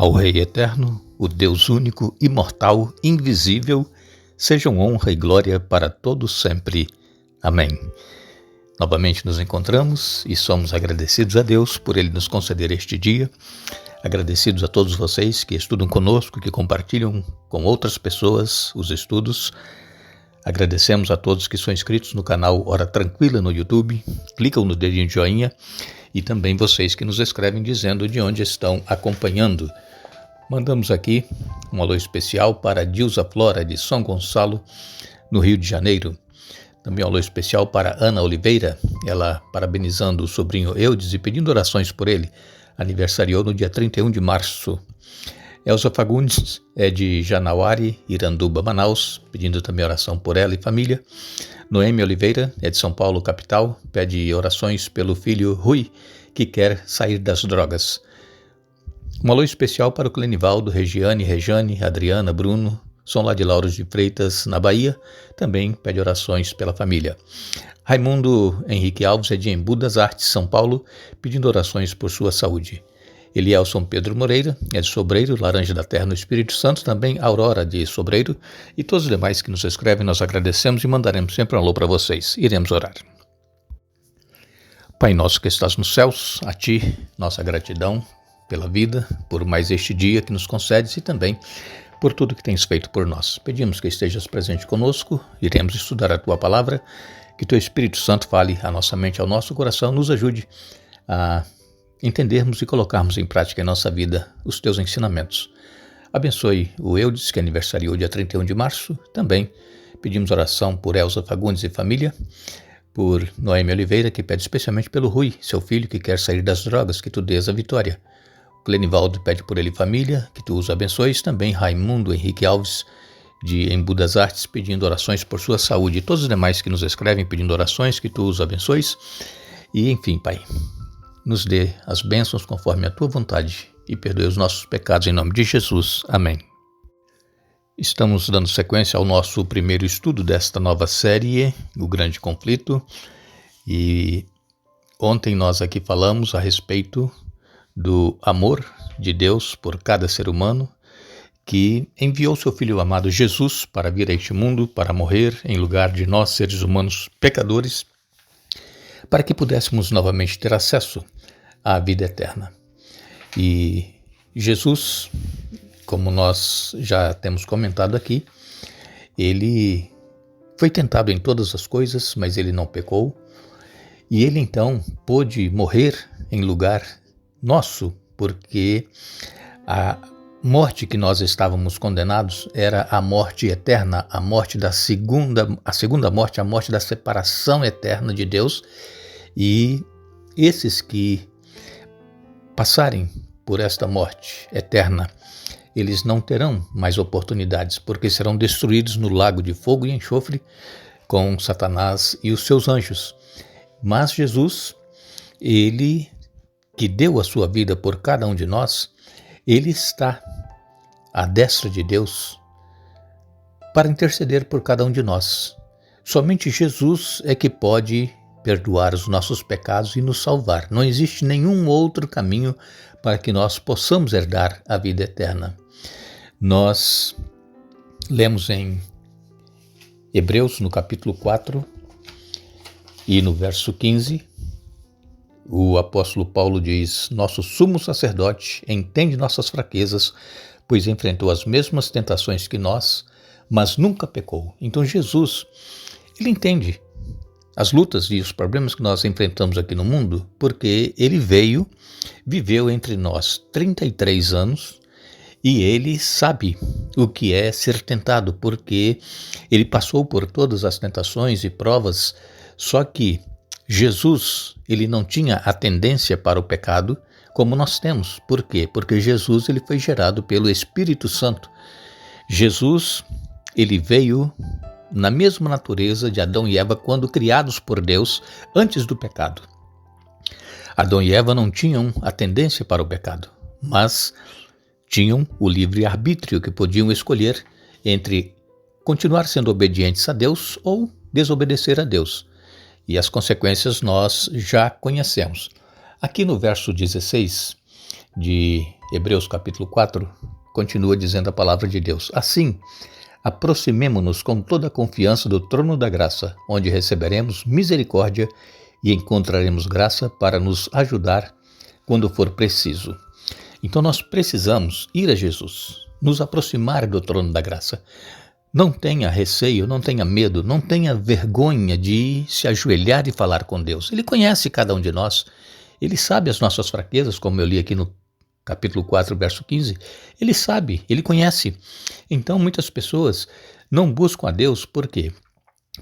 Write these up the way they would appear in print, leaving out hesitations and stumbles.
Ao Rei eterno, o Deus único, imortal, invisível, sejam honra e glória para todos sempre. Amém. Novamente nos encontramos e somos agradecidos a Deus por Ele nos conceder este dia. Agradecidos a todos vocês que estudam conosco, que compartilham com outras pessoas os estudos. Agradecemos a todos que são inscritos no canal Hora Tranquila no YouTube, clicam no dedinho de joinha e também vocês que nos escrevem dizendo de onde estão acompanhando. Mandamos aqui um alô especial para Dilza Flora de São Gonçalo, no Rio de Janeiro. Também um alô especial para Ana Oliveira, ela parabenizando o sobrinho Eudes e pedindo orações por ele. Aniversariou no dia 31 de março. Elza Fagundes é de Janauari, Iranduba, Manaus, pedindo também oração por ela e família. Noemi Oliveira é de São Paulo, capital, pede orações pelo filho Rui, que quer sair das drogas. Um alô especial para o Clenivaldo, Regiane, Rejane, Adriana, Bruno, são lá de Lauros de Freitas, na Bahia, também pede orações pela família. Raimundo Henrique Alves é de Embu das Artes, São Paulo, pedindo orações por sua saúde. Elielson Pedro Moreira é de Sobreiro, Laranja da Terra, no Espírito Santo, também Aurora de Sobreiro, e todos os demais que nos escrevem, nós agradecemos e mandaremos sempre um alô para vocês. Iremos orar. Pai nosso que estás nos céus, a Ti nossa gratidão pela vida, por mais este dia que nos concedes e também por tudo que tens feito por nós. Pedimos que estejas presente conosco, iremos estudar a Tua Palavra, que Teu Espírito Santo fale à nossa mente, ao nosso coração, nos ajude a entendermos e colocarmos em prática em nossa vida os Teus ensinamentos. Abençoe o Eudes, que aniversariou dia 31 de março. Também pedimos oração por Elza Fagundes e família, por Noemi Oliveira, que pede especialmente pelo Rui, seu filho, que quer sair das drogas, que Tu dês a vitória. Clenivaldo pede por ele família, que Tu os abençoes. Também Raimundo Henrique Alves, de Embu das Artes, pedindo orações por sua saúde. E todos os demais que nos escrevem pedindo orações, que Tu os abençoes. E enfim, Pai, nos dê as bênçãos conforme a Tua vontade e perdoe os nossos pecados em nome de Jesus. Amém. Estamos dando sequência ao nosso primeiro estudo desta nova série, O Grande Conflito. E ontem nós aqui falamos a respeito do amor de Deus por cada ser humano, que enviou seu Filho amado Jesus para vir a este mundo, para morrer em lugar de nós, seres humanos pecadores, para que pudéssemos novamente ter acesso à vida eterna. E Jesus, como nós já temos comentado aqui, ele foi tentado em todas as coisas, mas ele não pecou, e ele então pôde morrer em lugar nosso, porque a morte que nós estávamos condenados era a morte eterna, a morte a segunda morte, a morte da separação eterna de Deus. E esses que passarem por esta morte eterna, eles não terão mais oportunidades, porque serão destruídos no lago de fogo e enxofre com Satanás e os seus anjos. Mas Jesus, ele que deu a sua vida por cada um de nós, ele está à destra de Deus para interceder por cada um de nós. Somente Jesus é que pode perdoar os nossos pecados e nos salvar. Não existe nenhum outro caminho para que nós possamos herdar a vida eterna. Nós lemos em Hebreus, no capítulo 4 e no verso 15, o apóstolo Paulo diz: nosso sumo sacerdote entende nossas fraquezas, pois enfrentou as mesmas tentações que nós, mas nunca pecou. Então Jesus, ele entende as lutas e os problemas que nós enfrentamos aqui no mundo, porque ele veio, viveu entre nós 33 anos, e ele sabe o que é ser tentado, porque ele passou por todas as tentações e provas, só que Jesus, ele não tinha a tendência para o pecado como nós temos. Por quê? Porque Jesus, ele foi gerado pelo Espírito Santo. Jesus, ele veio na mesma natureza de Adão e Eva quando criados por Deus antes do pecado. Adão e Eva não tinham a tendência para o pecado, mas tinham o livre-arbítrio, que podiam escolher entre continuar sendo obedientes a Deus ou desobedecer a Deus. E as consequências nós já conhecemos. Aqui no verso 16 de Hebreus capítulo 4, continua dizendo a palavra de Deus. Assim, aproximemo-nos com toda a confiança do trono da graça, onde receberemos misericórdia e encontraremos graça para nos ajudar quando for preciso. Então nós precisamos ir a Jesus, nos aproximar do trono da graça. Não tenha receio, não tenha medo, não tenha vergonha de se ajoelhar e falar com Deus. Ele conhece cada um de nós, ele sabe as nossas fraquezas, como eu li aqui no capítulo 4, verso 15. Ele sabe, ele conhece. Então muitas pessoas não buscam a Deus, por quê?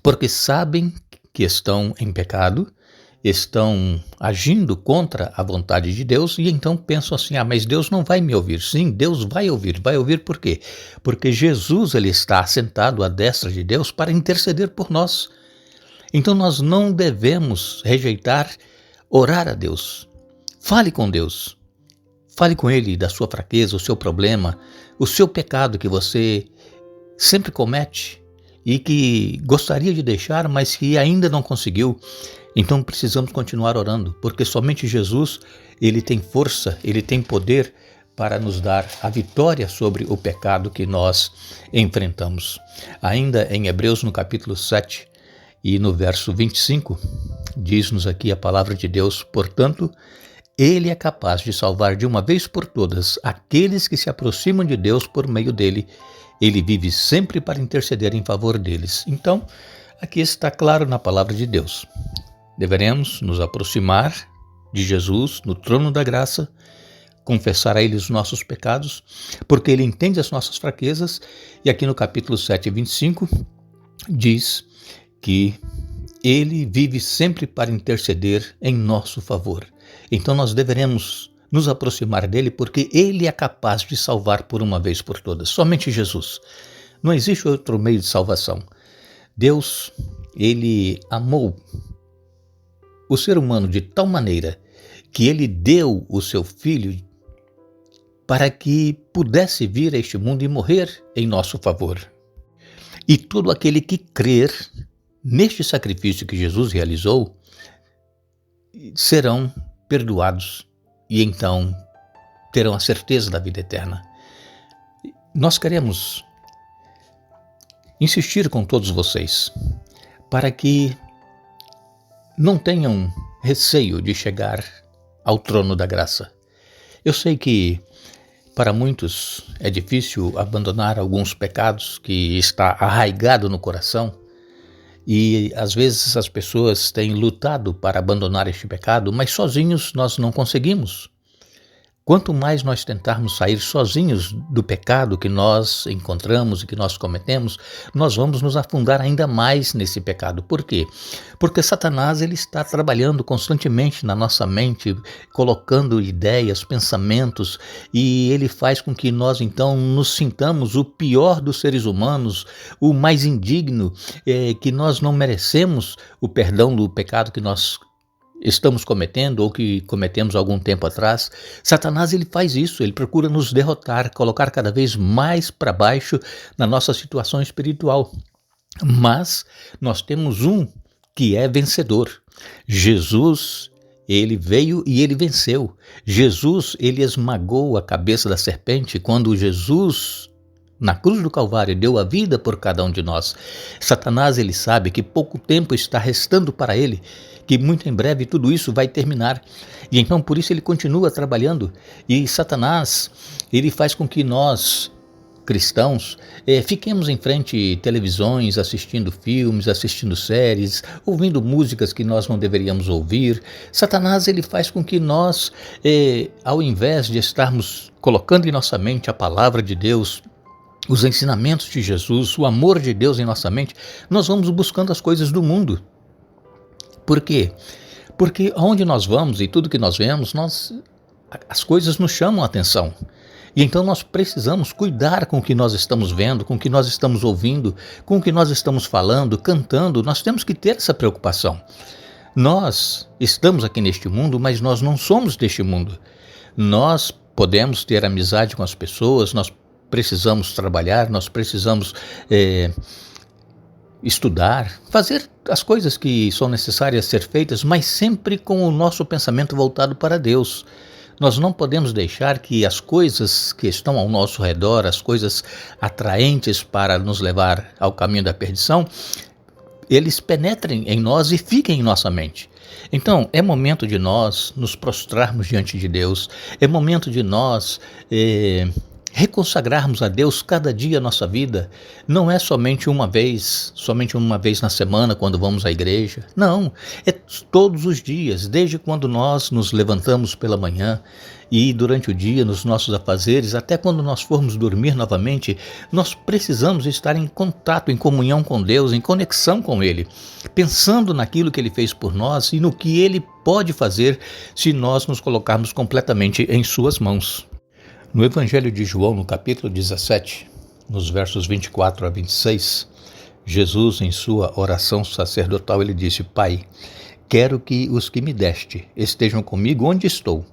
Porque sabem que estão em pecado, estão agindo contra a vontade de Deus e então pensam assim, mas Deus não vai me ouvir. Sim, Deus vai ouvir por quê? Porque Jesus ele está assentado à destra de Deus para interceder por nós. Então nós não devemos rejeitar orar a Deus. Fale com Deus, fale com Ele da sua fraqueza, o seu problema, o seu pecado que você sempre comete e que gostaria de deixar, mas que ainda não conseguiu. Então precisamos continuar orando, porque somente Jesus, ele tem força, ele tem poder para nos dar a vitória sobre o pecado que nós enfrentamos. Ainda em Hebreus, no capítulo 7 e no verso 25, diz-nos aqui a palavra de Deus, portanto, ele é capaz de salvar de uma vez por todas aqueles que se aproximam de Deus por meio dele. Ele vive sempre para interceder em favor deles. Então, aqui está claro na palavra de Deus. Deveremos nos aproximar de Jesus no trono da graça, confessar a Ele os nossos pecados, porque Ele entende as nossas fraquezas, e aqui no capítulo 7, 25, diz que Ele vive sempre para interceder em nosso favor. Então nós deveremos nos aproximar dele, porque Ele é capaz de salvar por uma vez por todas. Somente Jesus. Não existe outro meio de salvação. Deus, Ele amou o ser humano de tal maneira que Ele deu o seu Filho para que pudesse vir a este mundo e morrer em nosso favor. E todo aquele que crer neste sacrifício que Jesus realizou serão perdoados e então terão a certeza da vida eterna. Nós queremos insistir com todos vocês para que não tenham receio de chegar ao trono da graça. Eu sei que para muitos é difícil abandonar alguns pecados que está arraigado no coração e às vezes as pessoas têm lutado para abandonar este pecado, mas sozinhos nós não conseguimos. Quanto mais nós tentarmos sair sozinhos do pecado que nós encontramos e que nós cometemos, nós vamos nos afundar ainda mais nesse pecado. Por quê? Porque Satanás ele está trabalhando constantemente na nossa mente, colocando ideias, pensamentos, e ele faz com que nós então nos sintamos o pior dos seres humanos, o mais indigno, que nós não merecemos o perdão do pecado que nós estamos cometendo ou que cometemos algum tempo atrás. Satanás ele faz isso, ele procura nos derrotar, colocar cada vez mais para baixo na nossa situação espiritual. Mas nós temos um que é vencedor. Jesus, ele veio e ele venceu. Jesus, ele esmagou a cabeça da serpente quando Jesus, na cruz do Calvário, deu a vida por cada um de nós. Satanás, ele sabe que pouco tempo está restando para ele, que muito em breve tudo isso vai terminar. E então por isso ele continua trabalhando. E Satanás, ele faz com que nós, cristãos, fiquemos em frente a televisões, assistindo filmes, assistindo séries, ouvindo músicas que nós não deveríamos ouvir. Satanás, ele faz com que nós, ao invés de estarmos colocando em nossa mente a palavra de Deus, os ensinamentos de Jesus, o amor de Deus em nossa mente, nós vamos buscando as coisas do mundo. Por quê? Porque onde nós vamos e tudo que nós vemos, as coisas nos chamam a atenção. E então nós precisamos cuidar com o que nós estamos vendo, com o que nós estamos ouvindo, com o que nós estamos falando, cantando. Nós temos que ter essa preocupação. Nós estamos aqui neste mundo, mas nós não somos deste mundo. Nós podemos ter amizade com as pessoas, nós precisamos trabalhar, nós precisamos estudar, fazer as coisas que são necessárias ser feitas, mas sempre com o nosso pensamento voltado para Deus. Nós não podemos deixar que as coisas que estão ao nosso redor, as coisas atraentes para nos levar ao caminho da perdição, eles penetrem em nós e fiquem em nossa mente. Então, é momento de nós nos prostrarmos diante de Deus, é momento de nós reconsagrarmos a Deus cada dia a nossa vida. Não é somente uma vez na semana quando vamos à igreja. Não, é todos os dias, desde quando nós nos levantamos pela manhã e durante o dia, nos nossos afazeres, até quando nós formos dormir novamente, nós precisamos estar em contato, em comunhão com Deus, em conexão com Ele, pensando naquilo que Ele fez por nós e no que Ele pode fazer se nós nos colocarmos completamente em Suas mãos. No Evangelho de João, no capítulo 17, nos versos 24 a 26, Jesus, em sua oração sacerdotal, ele disse: Pai, quero que os que me deste estejam comigo onde estou.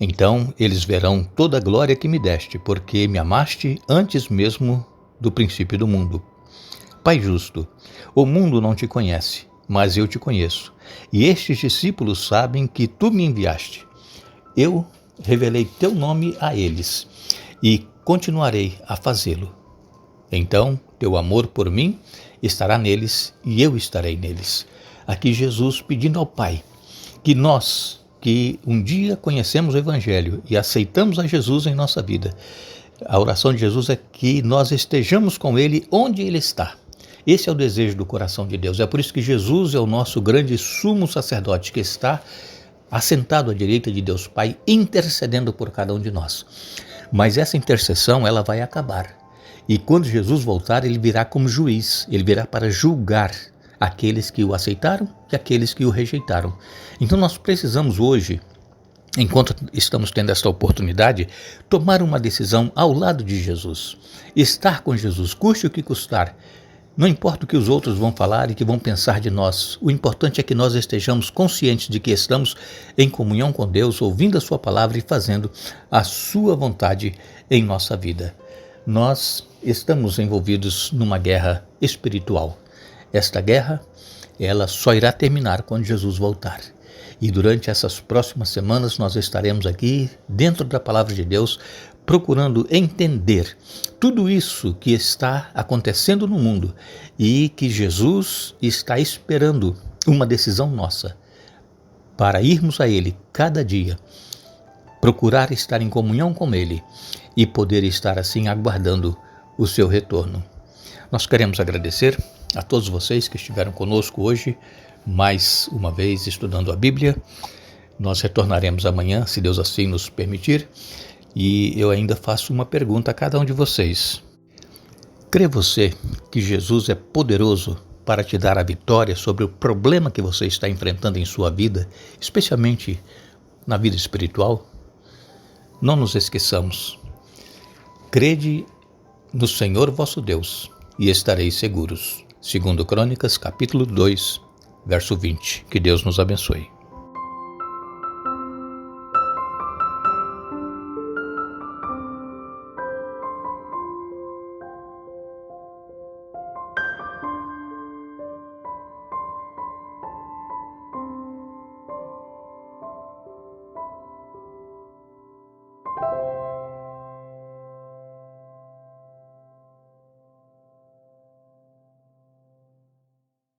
Então eles verão toda a glória que me deste, porque me amaste antes mesmo do princípio do mundo. Pai justo, o mundo não te conhece, mas eu te conheço, e estes discípulos sabem que tu me enviaste. Eu revelei teu nome a eles e continuarei a fazê-lo. Então, teu amor por mim estará neles e eu estarei neles. Aqui Jesus pedindo ao Pai que nós, que um dia conhecemos o Evangelho e aceitamos a Jesus em nossa vida, a oração de Jesus é que nós estejamos com Ele onde Ele está. Esse é o desejo do coração de Deus. É por isso que Jesus é o nosso grande sumo sacerdote que está assentado à direita de Deus Pai, intercedendo por cada um de nós. Mas essa intercessão, ela vai acabar. E quando Jesus voltar, ele virá como juiz, ele virá para julgar aqueles que o aceitaram e aqueles que o rejeitaram. Então nós precisamos hoje, enquanto estamos tendo esta oportunidade, tomar uma decisão ao lado de Jesus. Estar com Jesus, custe o que custar. Não importa o que os outros vão falar e que vão pensar de nós, o importante é que nós estejamos conscientes de que estamos em comunhão com Deus, ouvindo a sua palavra e fazendo a sua vontade em nossa vida. Nós estamos envolvidos numa guerra espiritual. Esta guerra, ela só irá terminar quando Jesus voltar. E durante essas próximas semanas nós estaremos aqui, dentro da palavra de Deus, procurando entender tudo isso que está acontecendo no mundo e que Jesus está esperando uma decisão nossa para irmos a Ele cada dia, procurar estar em comunhão com Ele e poder estar assim aguardando o seu retorno. Nós queremos agradecer a todos vocês que estiveram conosco hoje, mais uma vez estudando a Bíblia. Nós retornaremos amanhã, se Deus assim nos permitir. E eu ainda faço uma pergunta a cada um de vocês. Crê você que Jesus é poderoso para te dar a vitória sobre o problema que você está enfrentando em sua vida, especialmente na vida espiritual? Não nos esqueçamos. Crede no Senhor vosso Deus e estareis seguros. 2 Crônicas, capítulo 2, verso 20. Que Deus nos abençoe.